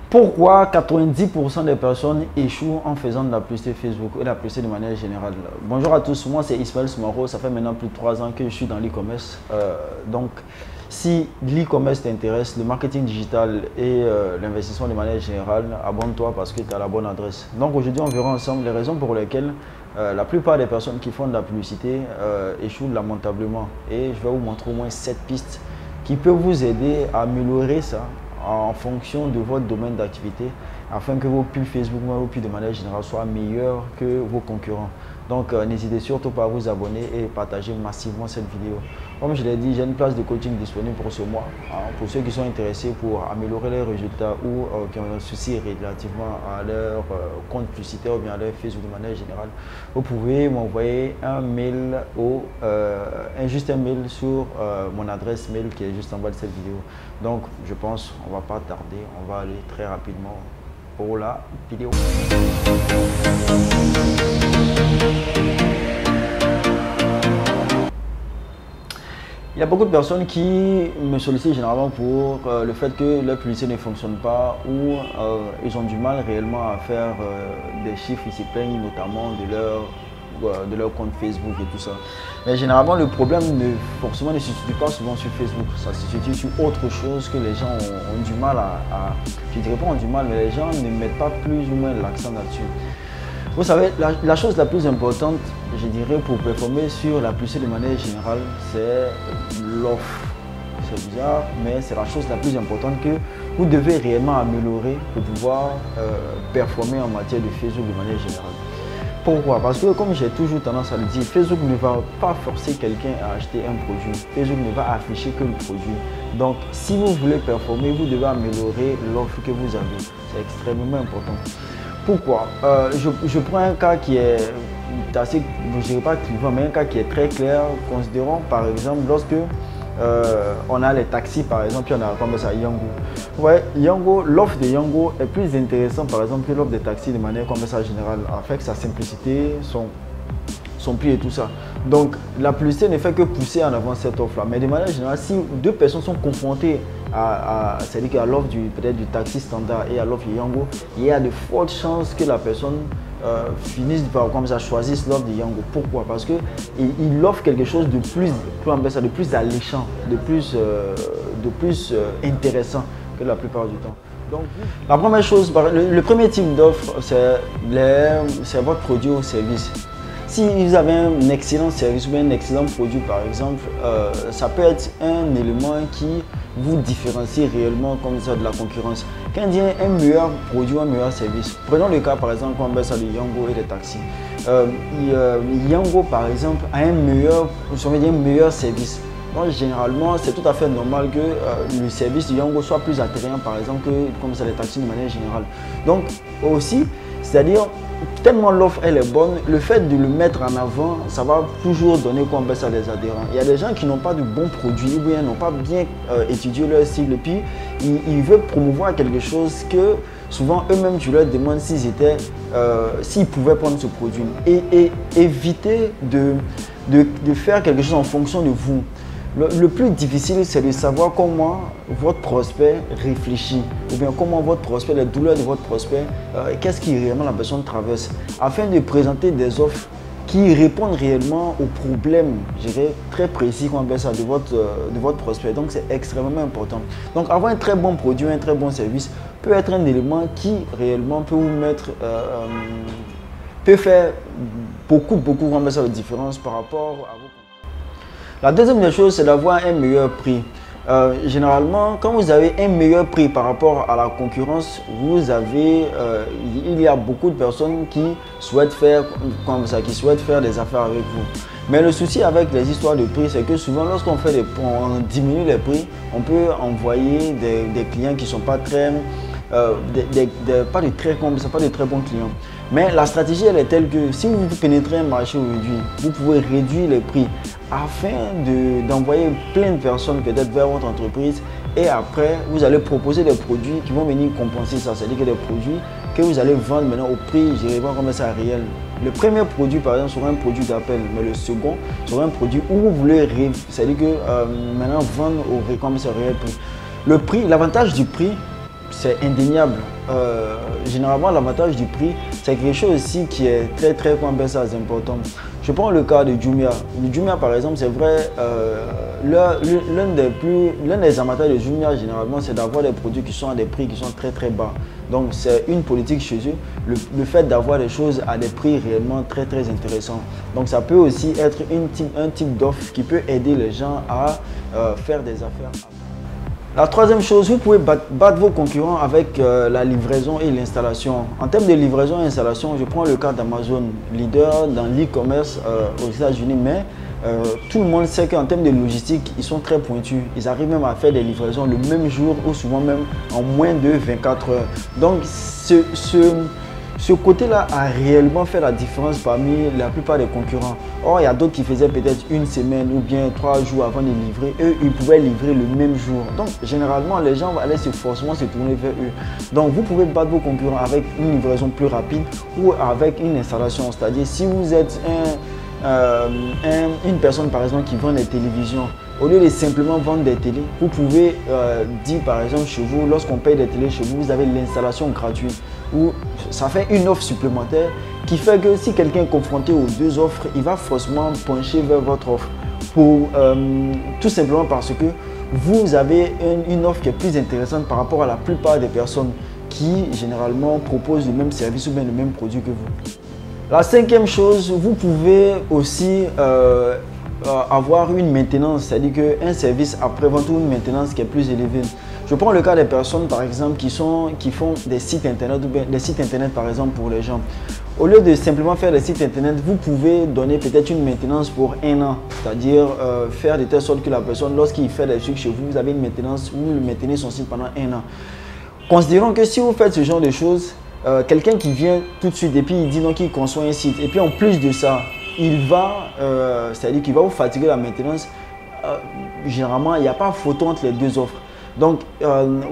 Pourquoi 90% des personnes échouent en faisant de la publicité Facebook et de la publicité de manière générale? Bonjour à tous, moi c'est Ismaël Soumaro, ça fait maintenant plus de 3 ans que je suis dans l'e-commerce. Donc, si l'e-commerce t'intéresse, le marketing digital et l'investissement de manière générale, abonne-toi parce que tu as la bonne adresse. Donc aujourd'hui, on verra ensemble les raisons pour lesquelles la plupart des personnes qui font de la publicité échouent lamentablement. Et je vais vous montrer au moins 7 pistes qui peuvent vous aider à améliorer ça en fonction de votre domaine d'activité afin que vos pubs Facebook ou vos pubs de manière générale soient meilleurs que vos concurrents. Donc n'hésitez surtout pas à vous abonner et partager massivement cette vidéo. Comme je l'ai dit, j'ai une place de coaching disponible pour ce mois. Pour ceux qui sont intéressés pour améliorer leurs résultats ou qui ont un souci relativement à leur compte publicitaire ou bien à leur Facebook de manière générale, vous pouvez m'envoyer un mail ou juste un mail sur mon adresse mail qui est juste en bas de cette vidéo. Donc je pense qu'on ne va pas tarder, on va aller très rapidement pour la vidéo. Il y a beaucoup de personnes qui me sollicitent généralement pour le fait que leur publicité ne fonctionne pas ou ils ont du mal réellement à faire des chiffres, ils s'y plaignent notamment de leur compte Facebook et tout ça. Mais généralement, le problème forcément ne se situe pas souvent sur Facebook, ça se situe sur autre chose que les gens ont du mal je ne dirais pas ont du mal, mais les gens ne mettent pas plus ou moins l'accent là-dessus. Vous savez, la chose la plus importante, je dirais, pour performer sur la publicité de manière générale, c'est l'offre. C'est bizarre, mais c'est la chose la plus importante que vous devez réellement améliorer pour pouvoir performer en matière de Facebook de manière générale. Pourquoi? Parce que comme j'ai toujours tendance à le dire, Facebook ne va pas forcer quelqu'un à acheter un produit. Facebook ne va afficher que le produit. Donc, si vous voulez performer, vous devez améliorer l'offre que vous avez. C'est extrêmement important. Pourquoi? Je prends un cas qui est assez, je ne dirais pas clivant, mais un cas qui est très clair. Considérons par exemple lorsque on a les taxis par exemple, puis on a comme ça Yango. Ouais, Yango, l'offre de Yango est plus intéressante par exemple que l'offre des taxis de manière comme ça générale, avec sa simplicité, son prix et tout ça. Donc la publicité ne fait que pousser en avant cette offre là. Mais de manière générale, si deux personnes sont confrontées c'est-à-dire à l'offre peut-être du taxi standard et à l'offre de Yango, il y a de fortes chances que la personne finisse par comme ça choisisse l'offre de Yango. Pourquoi? Parce que il offre quelque chose de plus alléchant, de plus intéressant que la plupart du temps. Donc, la première chose, le premier type d'offre, c'est votre produit ou service. Si vous avez un excellent service ou un excellent produit par exemple, ça peut être un élément qui vous différencie réellement comme ça de la concurrence. Quand il y a un meilleur produit ou un meilleur service, prenons le cas par exemple comme ça de Yango et des taxis. Yango par exemple a un meilleur service. Donc généralement, c'est tout à fait normal que le service de Yango soit plus attrayant par exemple que comme ça les taxis de manière générale. Donc aussi, c'est-à-dire tellement l'offre elle est bonne, le fait de le mettre en avant, ça va toujours donner quoi à des adhérents. Il y a des gens qui n'ont pas de bons produits ou bien n'ont pas bien étudié leur cible et puis ils veulent promouvoir quelque chose que souvent eux-mêmes tu leur demandes s'ils pouvaient prendre ce produit et éviter de faire quelque chose en fonction de vous. Le plus difficile, c'est de savoir comment votre prospect réfléchit ou bien comment votre prospect, les douleurs de votre prospect, qu'est-ce qui réellement la personne traverse afin de présenter des offres qui répondent réellement aux problèmes, je dirais, très précis de votre prospect. Donc, c'est extrêmement important. Donc, avoir un très bon produit, un très bon service peut être un élément qui réellement peut vous mettre, peut faire beaucoup de différence par rapport à vous. La deuxième des choses, c'est d'avoir un meilleur prix. Généralement, quand vous avez un meilleur prix par rapport à la concurrence, il y a beaucoup de personnes qui souhaitent faire des affaires avec vous. Mais le souci avec les histoires de prix, c'est que souvent, lorsqu'on diminue les prix, on peut envoyer des clients qui ne sont pas très, pas de très bons clients. Mais la stratégie, elle est telle que si vous pénétrez un marché aujourd'hui, vous pouvez réduire les prix afin d'envoyer plein de personnes peut-être vers votre entreprise et après, vous allez proposer des produits qui vont venir compenser ça. C'est-à-dire que des produits que vous allez vendre maintenant au prix, je dirais pas comme ça réel. Le premier produit, par exemple, sera un produit d'appel, mais le second sera un produit où vous voulez, c'est-à-dire que maintenant vendre au réel prix. Le prix, l'avantage du prix, c'est indéniable. généralement l'avantage du prix, c'est quelque chose aussi qui est très important. Je prends le cas de Jumia. Le Jumia par exemple, c'est vrai, l'un des avantages de Jumia généralement, c'est d'avoir des produits qui sont à des prix qui sont très bas. Donc c'est une politique chez eux, le fait d'avoir des choses à des prix réellement très intéressants. Donc ça peut aussi être un type d'offre qui peut aider les gens à faire des affaires. La troisième chose, vous pouvez battre vos concurrents avec la livraison et l'installation. En termes de livraison et installation, je prends le cas d'Amazon, leader dans l'e-commerce aux États-Unis, mais tout le monde sait qu'en termes de logistique, ils sont très pointus. Ils arrivent même à faire des livraisons le même jour ou souvent même en moins de 24 heures. Donc ce côté-là a réellement fait la différence parmi la plupart des concurrents. Or, il y a d'autres qui faisaient peut-être une semaine ou bien 3 jours avant de livrer. Eux, ils pouvaient livrer le même jour. Donc, généralement, les gens allaient forcément se tourner vers eux. Donc, vous pouvez battre vos concurrents avec une livraison plus rapide ou avec une installation. C'est-à-dire, si vous êtes une personne, par exemple, qui vend des télévisions, au lieu de simplement vendre des télés, vous pouvez dire par exemple chez vous, lorsqu'on paye des télés chez vous, vous avez l'installation gratuite. Ou ça fait une offre supplémentaire qui fait que si quelqu'un est confronté aux deux offres, il va forcément pencher vers votre offre. Tout simplement parce que vous avez une offre qui est plus intéressante par rapport à la plupart des personnes qui généralement proposent le même service ou bien le même produit que vous. La cinquième chose, vous pouvez aussi avoir une maintenance, c'est-à-dire qu'un service après-vente ou une maintenance qui est plus élevée. Je prends le cas des personnes par exemple qui font des sites internet ou bien des sites internet par exemple pour les gens. Au lieu de simplement faire des sites internet, vous pouvez donner peut-être une maintenance pour 1 an, c'est-à-dire faire de telle sorte que la personne, lorsqu'il fait des trucs chez vous, vous avez une maintenance, vous le maintenez son site pendant 1 an. Considérons que si vous faites ce genre de choses, quelqu'un qui vient tout de suite et puis il dit non qu'il conçoit un site et puis en plus de ça, il va, c'est-à-dire qu'il va vous fatiguer la maintenance. Généralement, il n'y a pas photo entre les deux offres. Donc,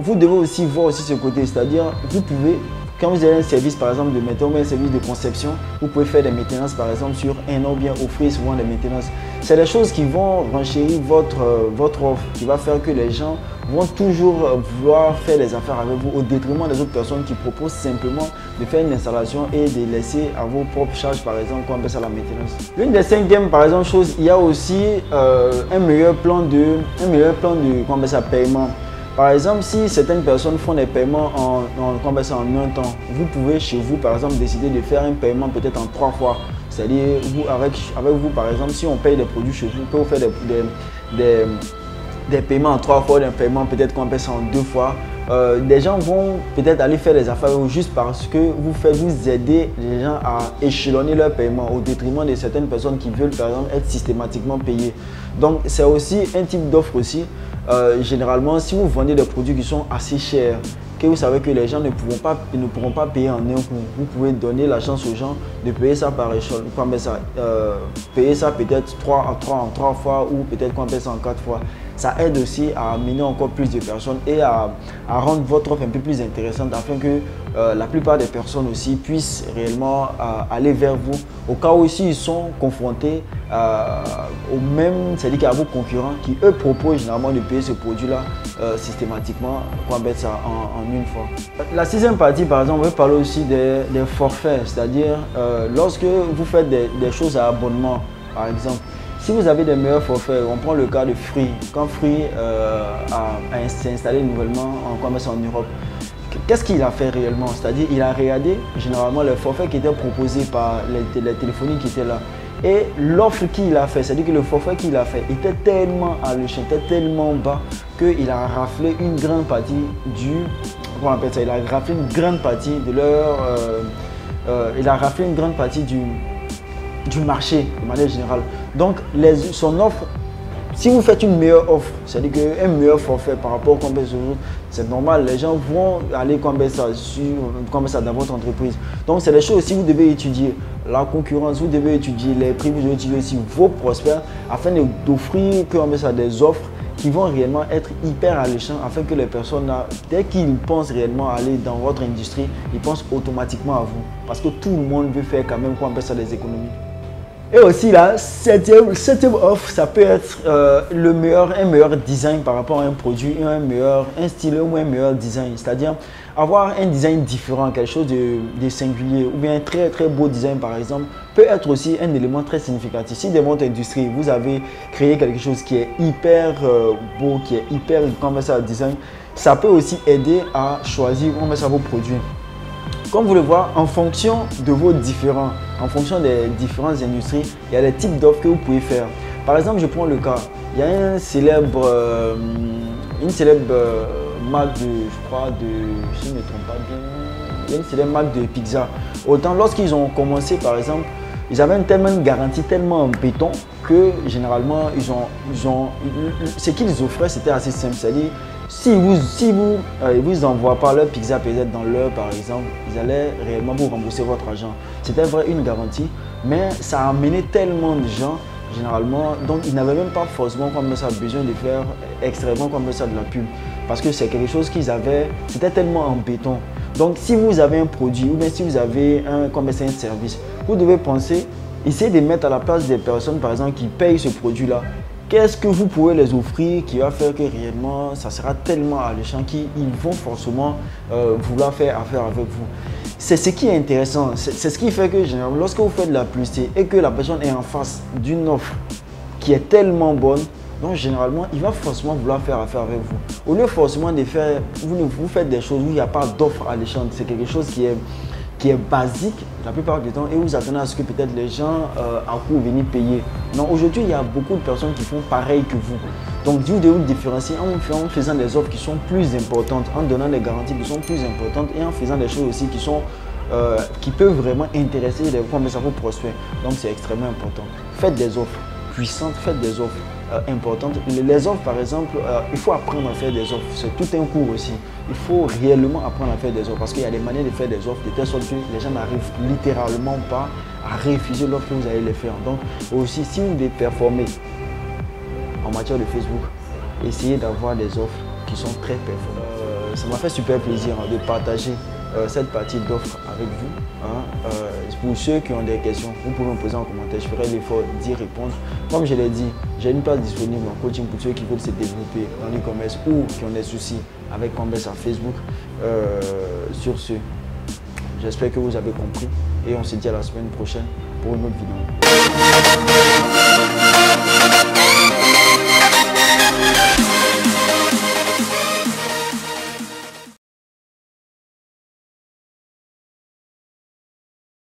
vous devez aussi voir aussi ce côté, c'est-à-dire vous pouvez, quand vous avez un service par exemple de maintenance, un service de conception, vous pouvez faire des maintenances par exemple sur 1 an ou bien offrir souvent des maintenances. C'est des choses qui vont renchérir votre offre, qui va faire que les gens vont toujours vouloir faire des affaires avec vous au détriment des autres personnes qui proposent simplement de faire une installation et de laisser à vos propres charges par exemple qu'on appelle ça la maintenance. L'une des cinquièmes par exemple choses, il y a aussi un meilleur plan de qu'on appelle ça, paiement. Par exemple, si certaines personnes font des paiements en un temps, vous pouvez chez vous par exemple décider de faire un paiement peut-être en 3 fois. C'est-à-dire avec vous par exemple, si on paye des produits chez vous, on peut faire des paiements en 3 fois, des paiements peut-être qu'on appelle ça en 2 fois. Des gens vont peut-être aller faire des affaires juste parce que vous aidez les gens à échelonner leurs paiements au détriment de certaines personnes qui veulent par exemple être systématiquement payées. Donc c'est aussi un type d'offre aussi. Généralement, si vous vendez des produits qui sont assez chers, que vous savez que les gens ne pourront pas payer en un coup, vous pouvez donner la chance aux gens de payer ça par échelon, payer ça peut-être en 3 fois ou peut-être qu'on paye ça en 4 fois. Ça aide aussi à amener encore plus de personnes et à rendre votre offre un peu plus intéressante afin que la plupart des personnes aussi puissent réellement aller vers vous au cas où ils sont confrontés au même, c'est-à-dire qu'à vos concurrents qui eux proposent généralement de payer ce produit-là systématiquement, qu'on appelle ça en une fois. La sixième partie par exemple, on va parler aussi des forfaits, c'est-à-dire lorsque vous faites des choses à abonnement par exemple. Si vous avez des meilleurs forfaits, on prend le cas de Free. Quand Free s'est installé nouvellement en Europe, qu'est-ce qu'il a fait réellement? C'est-à-dire il a regardé généralement les forfaits qui étaient proposés par les téléphonies qui étaient là. Et l'offre qu'il a fait, c'est-à-dire que le forfait qu'il a fait était tellement alléchant, était tellement bas qu'il a raflé une grande partie comment on appelle ça, il a raflé une grande partie de du marché de manière générale. Donc son offre, si vous faites une meilleure offre, c'est-à-dire qu'un meilleur forfait par rapport au compétiteur, c'est normal, les gens vont aller ça dans votre entreprise. Donc c'est des choses aussi, vous devez étudier la concurrence, vous devez étudier les prix, vous devez étudier aussi vos prospects afin d'offrir des offres qui vont réellement être hyper alléchants afin que les personnes, dès qu'ils pensent réellement aller dans votre industrie, ils pensent automatiquement à vous. Parce que tout le monde veut faire quand même des économies. Et aussi la septième offre, ça peut être un meilleur design par rapport à un produit, un stylet ou un meilleur design. C'est-à-dire avoir un design différent, quelque chose de singulier, ou bien un très très beau design par exemple, peut être aussi un élément très significatif. Si dans votre industrie, vous avez créé quelque chose qui est hyper beau, qui est hyper conversable design, ça peut aussi aider à choisir vos produits. Comme vous le voyez, en fonction de vos en fonction des différentes industries, il y a des types d'offres que vous pouvez faire. Par exemple, je prends le cas, il y a une célèbre marque de, je crois, si je ne me trompe pas bien, il y a une célèbre marque de pizza. Autant lorsqu'ils ont commencé, par exemple, ils avaient une garantie tellement en béton que généralement, ce qu'ils offraient, c'était assez simple. C'est-à-dire, si vous envoient pas leur pizza peut-être dans l'heure par exemple, ils allaient réellement vous rembourser votre argent. C'était vrai une garantie, mais ça a amené tellement de gens généralement, donc ils n'avaient même pas forcément comme ça besoin de faire extrêmement comme ça de la pub, parce que c'est quelque chose qu'ils avaient, c'était tellement en béton. Donc si vous avez un produit ou bien si vous avez un service, vous devez penser, essayer de mettre à la place des personnes par exemple qui payent ce produit là. Qu'est-ce que vous pouvez les offrir qui va faire que réellement ça sera tellement alléchant qu'ils vont forcément vouloir faire affaire avec vous. C'est ce qui est intéressant, c'est ce qui fait que généralement lorsque vous faites de la publicité et que la personne est en face d'une offre qui est tellement bonne, donc généralement il va forcément vouloir faire affaire avec vous. Au lieu forcément de faire, vous faites des choses où il n'y a pas d'offre alléchante, c'est quelque chose qui est basique la plupart du temps et vous attendez à ce que peut-être les gens en cours viennent payer. Non, aujourd'hui il y a beaucoup de personnes qui font pareil que vous. Donc vous devez vous différencier en faisant des offres qui sont plus importantes, en donnant des garanties qui sont plus importantes et en faisant des choses aussi qui peuvent vraiment intéresser les vos prospects. Donc c'est extrêmement important. Faites des offres puissantes, faites des offres importantes. Les offres par exemple, il faut apprendre à faire des offres, c'est tout un cours aussi. Il faut réellement apprendre à faire des offres parce qu'il y a des manières de faire des offres de telle sorte que les gens n'arrivent littéralement pas à refuser l'offre que vous allez les faire. Donc aussi, si vous devez performer en matière de Facebook, essayez d'avoir des offres qui sont très performantes. Ça m'a fait super plaisir de partager cette partie d'offres avec vous. Pour ceux qui ont des questions, vous pouvez me poser en commentaire, je ferai l'effort d'y répondre. Comme je l'ai dit, j'ai une place disponible en coaching pour ceux qui veulent se développer dans l'e-commerce ou qui ont des soucis avec Commerce à Facebook. Sur ce, j'espère que vous avez compris et on se dit à la semaine prochaine pour une autre vidéo.